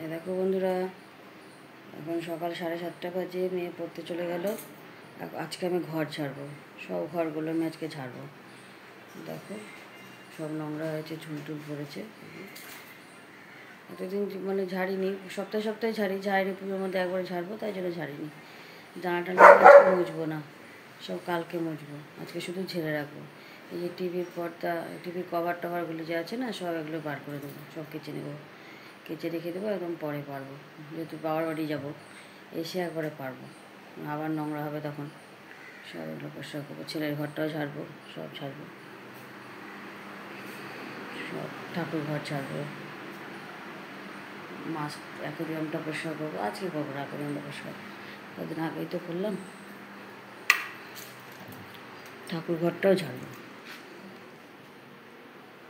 দেখো বন্ধুরা, এখন সকাল 7:30 বাজে। মেয়ে পড়তে চলে গেল। আজকে আমি ঘর ঝাড়বো, সব ঘরগুলো আমি আজকে ঝাড়বো। দেখো সব নোংরা হয়েছে, ঝুলটুল পড়েছে। এতদিন মানে ঝাড়িনি, সপ্তাহে সপ্তাহে ঝাড়িনি, পুজোর মধ্যে একবার ঝাড়বো, তাই জন্য ঝাড়িনি। দাঁড়াটা আজকে মুছবো না, সব কালকে মুছবো। আজকে শুধু ঝেড়ে রাখবো। এই যে টিভির পর্দা, টিভির কভার টভারগুলো যে আছে না, সব এগুলো বার করে দেবো, সব কেচে নেবো, কেচে রেখে দেবো। একদম পরে পারবো, যেহেতু বাবার বাড়ি যাবো, এসে একবারে পারবো, আবার নোংরা হবে তখন। সব এগুলো পরিষ্কার করবো, ছেলের ঘরটাও ঝাড়বো, সব ঝাড়বো, সব ঠাকুর ঘর ঝাড়বো, মাছ অ্যাকোরিয়ামটা পরিষ্কার করবো। আজকে করবো না অ্যাকোরিয়ামটা পরিষ্কার, কদিন আগেই তো করলাম। ঠাকুর ঘরটাও ঝাড়বো।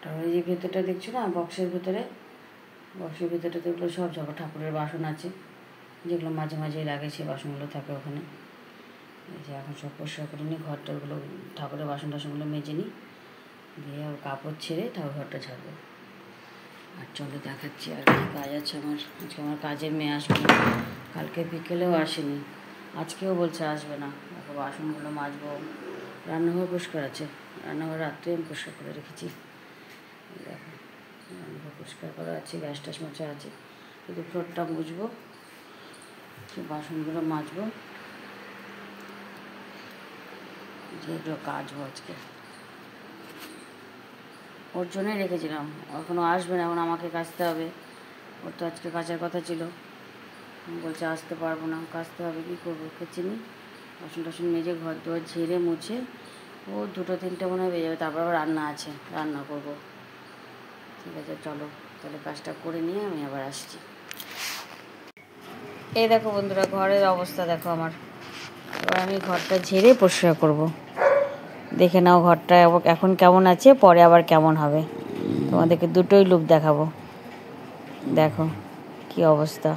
তারপরে যে ভেতরটা দেখছো না, বক্সের ভেতরে দেখলো সব ঝাড়বো। ঠাকুরের বাসন আছে, যেগুলো মাঝে মাঝেই লাগে, সেই বাসনগুলো থাকে ওখানে। এই যে এখন সব পরিষ্কার করে নিই, ঘরটাগুলো ঠাকুরের বাসন টাসনগুলো মেজে নিই, দিয়ে কাপড় ছেড়ে ঠাকুর ঘরটা ঝাড়বো। আর চলো দেখাচ্ছি আর কি কাজ আছে আমার। আজকে আমার কাজের মেয়ে আসবে না, কালকে বিকেলেও আসেনি, আজকেও বলছে আসবে না। দেখো বাসনগুলো মাজবো, রান্নাঘর পরিষ্কার আছে, রান্নাঘর রাত্রে আমি পরিষ্কার করে রেখেছি। দেখো রান্নাঘর পরিষ্কার করা আছে, গ্যাস ট্যাস মোছা আছে, শুধু ফ্লোরটা মুছবো, বাসনগুলো মাজবো, যেগুলো কাচবো আজকে। ওর জন্যই রেখেছিলাম, এখনও আসবে না, এখন আমাকে কাচতে হবে। ওর তো আজকে কাচার কথা ছিল, বলছে আসতে পারবো না, কাচতে হবে, কী করবো, কেচে নিই, বাসন টাসন মেজে ঘর দুয়ার ঝেড়ে মুছে। ও 2-3টে মনে হয় বেজে যাবে, তারপর আবার রান্না আছে, রান্না করবো। ঠিক আছে চলো তাহলে কাজটা করে নিয়ে আমি আবার আসছি। এই দেখো বন্ধুরা, ঘরের অবস্থা দেখো আমার। এবার আমি ঘরটা ঝেড়ে পরিষ্কার করবো। দেখে নাও ঘরটা এখন কেমন আছে, পরে আবার কেমন হবে, তোমাদেরকে দুটোই লুক দেখাবো। দেখো কি অবস্থা।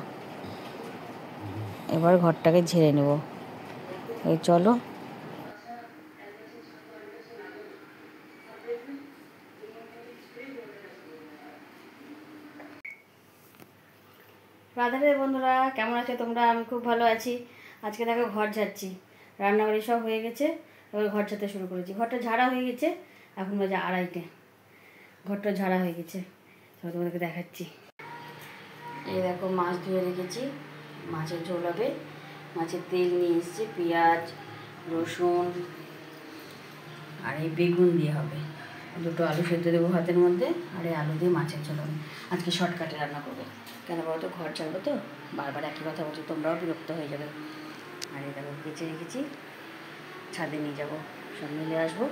এবার ঘরটাকে ঝেড়ে নেব। এই চলো। রাধে বন্ধুরা, কেমন আছো তোমরা? আমি খুব ভালো আছি। আজকে দেখো ঘর ঝাড়ছি, রান্নাবাড়ি সব হয়ে গেছে, এবার ঘর ঝাড়তে শুরু করেছি। ঘরটা ঝাড়া হয়ে গেছে, এখন বাজে 2:30। ঘরটা ঝাড়া হয়ে গেছে, সব তোমাদেরকে দেখাচ্ছি। এই দেখো মাছ ধুয়ে রেখেছি, মাছের ঝোল হবে। মাছের তেল নিয়ে এসেছি, পেঁয়াজ, রসুন আর এই বেগুন দিয়ে হবে। 2টো আলু সেদ্ধ দেবো ভাতের মধ্যে, আর এই আলু দিয়ে মাছের ঝোল হবে। আজকে শর্টকাটে রান্না করবো, কেন বলো তো, ঘর ছাড়বো তো, বারবার একই কথা বলছি, তোমরাও বিরক্ত হয়ে যাবে। আর এই দেখো কেচে রেখেছি, ছাদে নিয়ে যাবো, সব মিলে আসবো।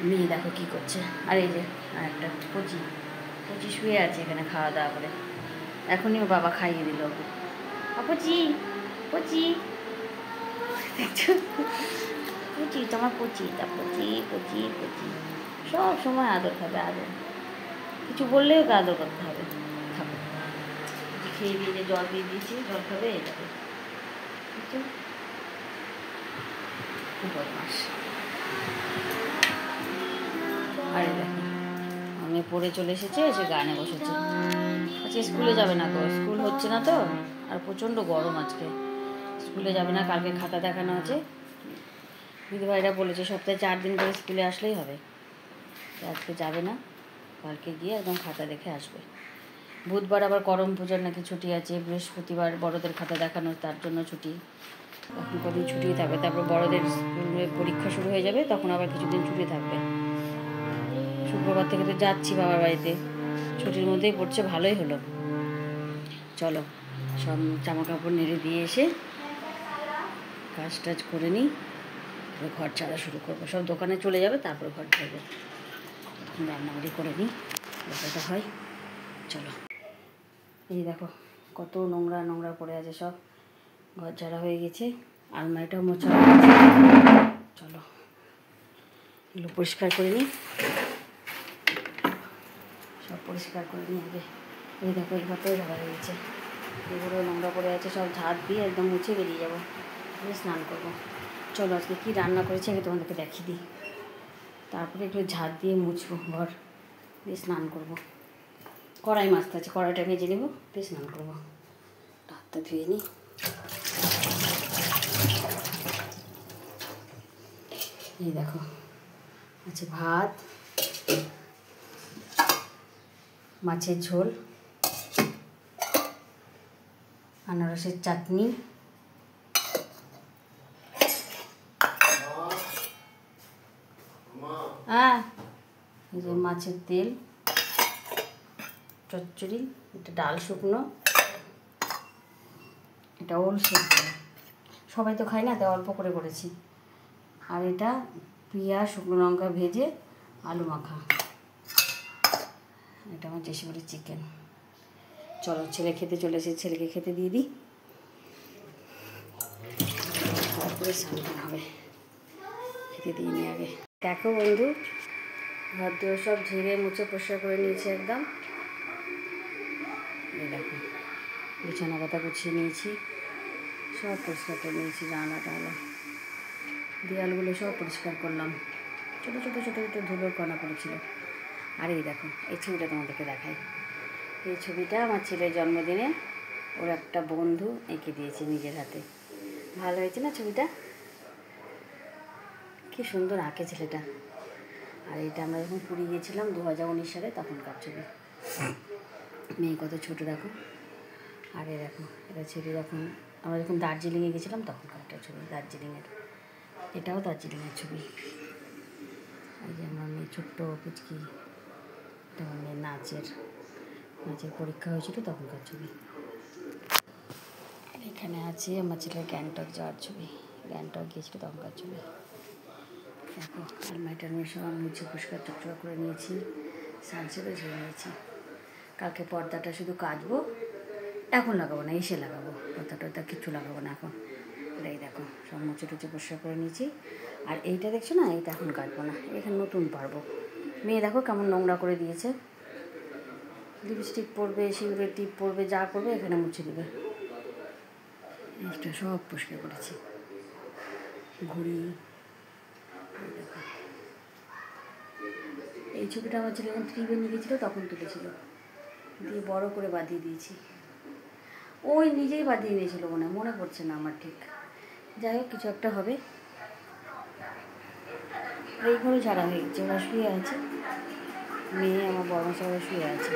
মেয়ে দেখো কী করছে। আর এই যে আর একটা কচি শুয়ে আছে এখানে খাওয়া দাওয়া করে, এখনই ওর বাবা খাইয়ে দিল ওকে। কচি কচি দেখছো, কচি তোমার কচিটা, কচি সব সময় আদর খাবে, আদর, কিছু বললেও ওকে আদর করতে হবে। খাবে, খেয়ে দিয়ে জল দিয়ে দিয়েছি, জল খাবে, এই যাবে, বুঝছো, খুব বদমাস। আরে দেখো আমি পড়ে চলে এসেছে, এসে গানে বসেছে। আজকে স্কুলে যাবে না গো, স্কুল হচ্ছে না তো, আর প্রচণ্ড গরম আজকে, স্কুলে যাবে না। কালকে খাতা দেখানো আছে, দিদিভাইরা বলেছে সপ্তাহে 4 দিন করে স্কুলে আসলেই হবে। আজকে যাবে না, কালকে গিয়ে একদম খাতা দেখে আসবে। বুধবার আবার করম পূজার নাকি ছুটি আছে, বৃহস্পতিবার বড়দের খাতা দেখানো, তার জন্য ছুটি। এখন কদিন ছুটি থাকবে, তারপর বড়দের স্কুলের পরীক্ষা শুরু হয়ে যাবে, তখন আবার কিছুদিন ছুটি থাকবে। শুক্রবার থেকে তো যাচ্ছি বাবার বাড়িতে, ছুটির মধ্যেই পড়ছে, ভালোই হলো। চলো সব জামা কাপড় নেড়ে দিয়ে এসে কাজ টাজ করে নিই, ঘর ছাড়া শুরু করবো। সব দোকানে চলে যাবে, তারপর ঘর ছাড়বো। রান্নাবাড়ি করে নিই, ব্যাপারটা হয়। চলো, এই দেখো কত নোংরা নোংরা পড়ে আছে, সব ঘর ঝাড়া হয়ে গেছে, আলমারিটাও মোছা হয়ে গেছে। চলো এগুলো পরিষ্কার করে নিই, সব পরিষ্কার করে নিই আগে। এই দেখো এই ঘরটাও ঝাড়া হয়ে গেছে, এগুলো নোংরা পড়ে আছে, সব ঝাড় দিয়ে একদম মুছে বেরিয়ে যাবো, দিয়ে স্নান করবো। চলো আজকে কী রান্না করেছি আগে তোমাদেরকে দেখিয়ে দিই, তারপরে একটু ঝাড় দিয়ে মুছবো ঘর, দিয়ে স্নান করবো। কড়াই মাছতে আছে, কড়াইটা ভেজে নেব, দিয়ে স্নান করবো। হাতটা ধুয়ে নিই। এই দেখো আছে ভাত, মাছের ঝোল, আনারসের চাটনি, এই যে মাছের তেল, চচ্চড়ি, এটা ডাল শুকনো, এটা ওল সেদ্ধ, সবাই তো খাই না তাই অল্প করে করেছি। আর এটা পেঁয়াজ শুকনো লঙ্কা ভেজে আলু মাখা, এটা আমার জেসিবাড়ির চিকেন। চলো ছেলে খেতে চলে এসেছে, ছেলেকে খেতে দিয়ে দিই, তারপরে স্নান হবে। খেতে দিয়ে নিই আগে। দেখো বন্ধু, ঘর দুয়ার সব ঝেড়ে মুছে পরিষ্কার করে নিয়েছি একদম। এই দেখো বিছানা পাতা গুছিয়ে নিয়েছি, সব পরিষ্কার করে নিয়েছি, জানলা টালা দেয়ালগুলো সব পরিষ্কার করলাম, ছোটো ছোটো ছোটো ছোটো ধুলোর কণা পড়েছিল। আর এই দেখো এই ছবিটা তোমাদেরকে দেখাই। এই ছবিটা আমার ছেলের জন্মদিনে ওর একটা বন্ধু এঁকে দিয়েছে নিজের হাতে। ভালো হয়েছে না ছবিটা? কি সুন্দর আঁকে ছেলেটা। আর এটা আমরা যখন পুরী গিয়েছিলাম 2019 সালে তখনকার ছবি। মেয়ে কত ছোটো দেখো। আর এ দেখো এটা ছেলে যখন আমরা যখন দার্জিলিংয়ে গেছিলাম তখনকার একটা ছবি, দার্জিলিংয়ের। এটাও দার্জিলিংয়ের ছবি। এই যে আমার মেয়ে ছোট্ট পুচকি, এটা আমার মেয়ের নাচের পরীক্ষা হয়েছিল তখনকার ছবি। এখানে আছে আমার ছেলের গ্যাংটক যাওয়ার ছবি, গ্যাংটক গিয়েছিল তখনকার ছবি। দেখো আলমারিটার সব মুছে পরিষ্কার চকচকা করে নিয়েছি, সানসেটও ঝেড়ে নিয়েছি। কালকে পর্দাটা শুধু কাচবো, এখন লাগাবো না, এসে লাগাবো। পর্দাটা কিচ্ছু লাগাবো না এখন। এই দেখো সব মুছে টুচে পরিষ্কার করে নিয়েছি। আর এইটা দেখছো না, এইটা এখন কাটবো না, এখানে নতুন পারবো। মেয়ে দেখো কেমন নোংরা করে দিয়েছে, লিপস্টিক পরবে, সিঁদুরের টিপ পরবে, যা করবে এখানে মুছে দেবে। এইটা সব পরিষ্কার করেছি। ঘুড়ি, এই ছবিটা আমার ছেলে যখন ত্রিবেণী গিয়েছিল তখন তুলেছিল, দিয়ে বড় করে বাঁধিয়ে দিয়েছি। ওই নিজেই বাঁধিয়ে নিয়েছিল মনে পড়ছে না আমার ঠিক। যাই হোক কিছু একটা হবে। এই ঘরে ঝাড়া হয়ে গেছে, ওরা শুয়ে আছে, মেয়ে আমার বড় সবাই শুয়ে আছে।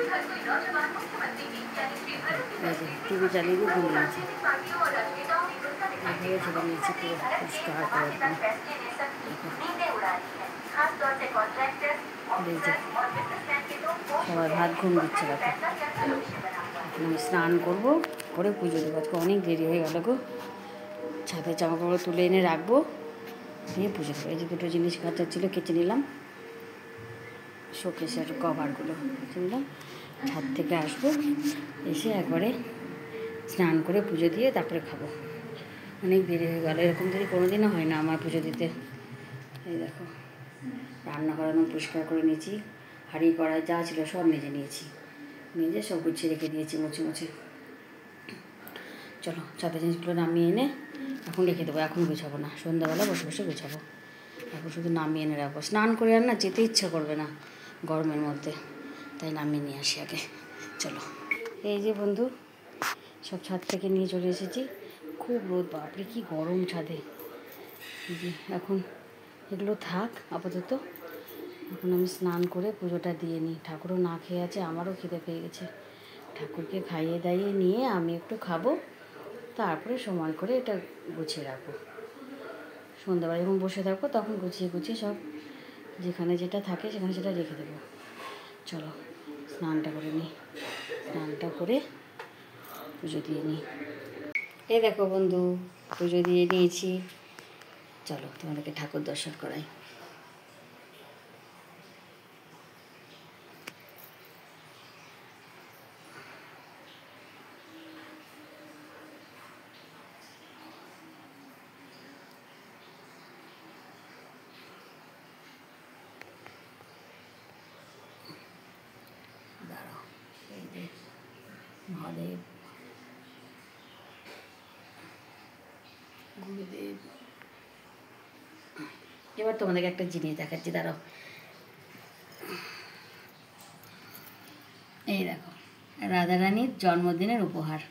টিভি চালিয়ে দিয়ে ঘুমিয়েছে, ঘরে ঝেড়ে নিয়েছি পুরো পরিষ্কার করে। সবাই ভাত ঘুম দিচ্ছে। দেখো এখন আমি স্নান করবো, করে পুজো দেবো। আজকে অনেক দেরি হয়ে গেল গো। ছাদের জামা কাপড় তুলে এনে রাখবো, দিয়ে পুজো দেবো। এই যে দুটো জিনিস কাচার ছিল কেচে নিলাম, শোকেসের কভারগুলো কেচে নিলাম। ছাদ থেকে আসবো, এসে একবারে স্নান করে পুজো দিয়ে তারপরে খাবো। অনেক দেরি হয়ে গেল, এরকম দেরি কোনোদিনও হয় না আমার পুজো দিতে। এই দেখো রান্নাঘর আমি পরিষ্কার করে নিয়েছি, হাঁড়ি কড়াই যা ছিল সব মেজে নিয়েছি, মেজে সব গুছিয়ে রেখে দিয়েছি মুছে মুছে। চলো ছাদের জিনিসগুলো নামিয়ে এনে এখন রেখে দেবো, এখন গুছাবো না, সন্ধ্যাবেলা বসে বসে গুছাবো। এখন শুধু নামিয়ে এনে রাখবো। স্নান করে আর না যেতে ইচ্ছা করবে না গরমের মধ্যে, তাই নামিয়ে নিয়ে আসি আগে। চলো এই যে বন্ধু সব ছাদ থেকে নিয়ে চলে এসেছি। খুব রোদ, বাপরে কি গরম ছাদে। এখন এগুলো থাক আপাতত, এখন আমি স্নান করে পুজোটা দিয়ে নিই। ঠাকুরও না খেয়ে আছে, আমারও খিদে পেয়ে গেছে। ঠাকুরকে খাইয়ে দাইয়ে নিয়ে আমি একটু খাবো, তারপরে সময় করে এটা গুছিয়ে রাখবো। সন্ধ্যাবেলা যখন বসে থাকবো তখন গুছিয়ে গুছিয়ে সব যেখানে যেটা থাকে সেখানে সেটা রেখে দেবো। চলো স্নানটা করে নিই, স্নানটা করে পুজো দিয়ে নিই। এই দেখো বন্ধু পুজো দিয়ে নিয়েছি। চলো তোমাদেরকে ঠাকুর দর্শন করাই। দাঁড়াও, এই যে মহাদেব, গুরুদেব। এবার তোমাদেরকে একটা জিনিস দেখাচ্ছি, দাঁড়াও। এই দেখো রাধারানীর জন্মদিনের উপহার,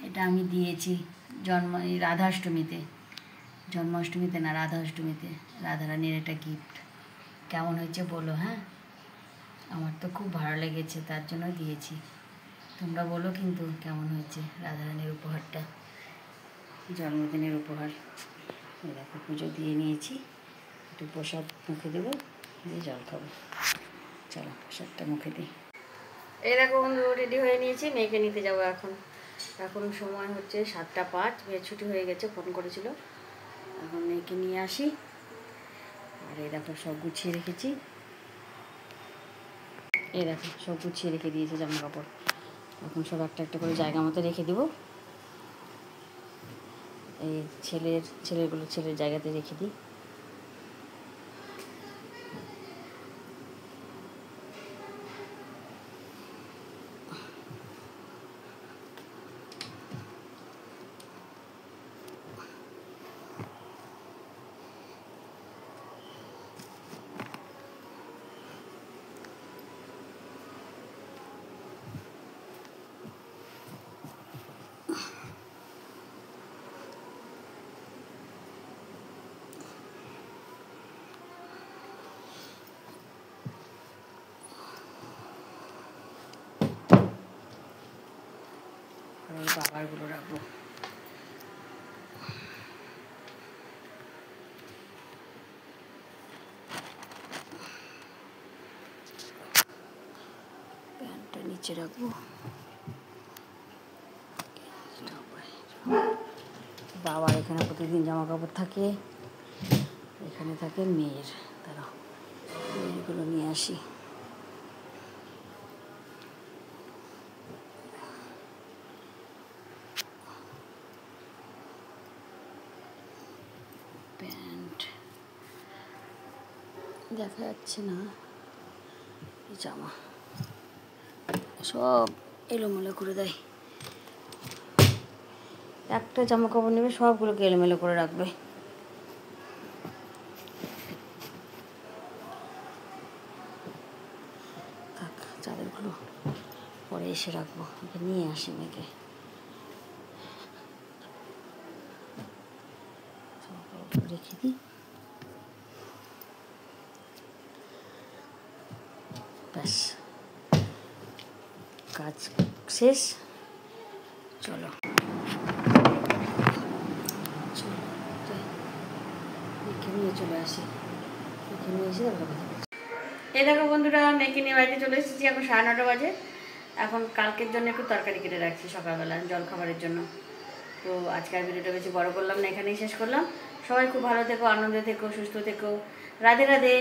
এটা আমি দিয়েছি এই রাধাষ্টমীতে, জন্মাষ্টমীতে না রাধাষ্টমীতে রাধারানীর এটা গিফট। কেমন হয়েছে বলো? হ্যাঁ, আমার তো খুব ভালো লেগেছে, তার জন্য দিয়েছি। তোমরা বলো কিন্তু কেমন হয়েছে রাধারানীর উপহারটা, জন্মদিনের উপহার। এই দেখো পুজো দিয়ে নিয়েছি, একটু প্রসাদ মুখে দেবো, দিয়ে জল খাবো। চলো প্রসাদটা মুখে দিই। এই দেখো বন্ধু রেডি হয়ে নিয়েছি, মেয়েকে নিতে যাবো এখন। এখন সময় হচ্ছে 7:05, মেয়ের ছুটি হয়ে গেছে, ফোন করেছিল। এখন মেয়েকে নিয়ে আসি। আর এই দেখো সব গুছিয়ে রেখেছি, এই দেখো সব গুছিয়ে রেখে দিয়েছে জামা কাপড়। এখন সব একটা একটা করে জায়গা মতো রেখে দেবো। এই ছেলের জায়গাতে রেখে দিই। আর বাবারগুলো রাখবো। প্যান্টটা নিচে রাখবো। বাবার এখানে প্রতিদিন জামা কাপড় থাকে, এখানে থাকে মেয়ের, তারা মেয়েরগুলো নিয়ে আসি। প্যান্ট দেখা যাচ্ছে না, জামা সব এলোমেলো করে দেয়। একটা জামা কাপড় নেবে, সবগুলোকে এলোমেলো করে রাখবে। থাক, চাদরগুলো পরে এসে রাখবো, ওকে নিয়ে আসি মেয়েকে। রেখে দিই। ব্যাস, কাজ শেষ। চলো মেয়েকে নিয়ে চলে আসি, মেয়েকে নিয়ে এসে তারপরে কথা বলছি। এই দেখো বন্ধুরা, মেয়েকে নিয়ে বাড়িতে চলে এসেছি, এখন 9:30 বাজে। এখন কালকের জন্য একটু তরকারি কেটে রাখছি সকালবেলা জলখাবারের জন্য। তো আজকের ভিডিওটা বেশি বড় করলাম না, এখানেই শেষ করলাম। সবাই খুব ভালো থেকো, আনন্দে থেকো, সুস্থ থেকো। রাধে রাধে।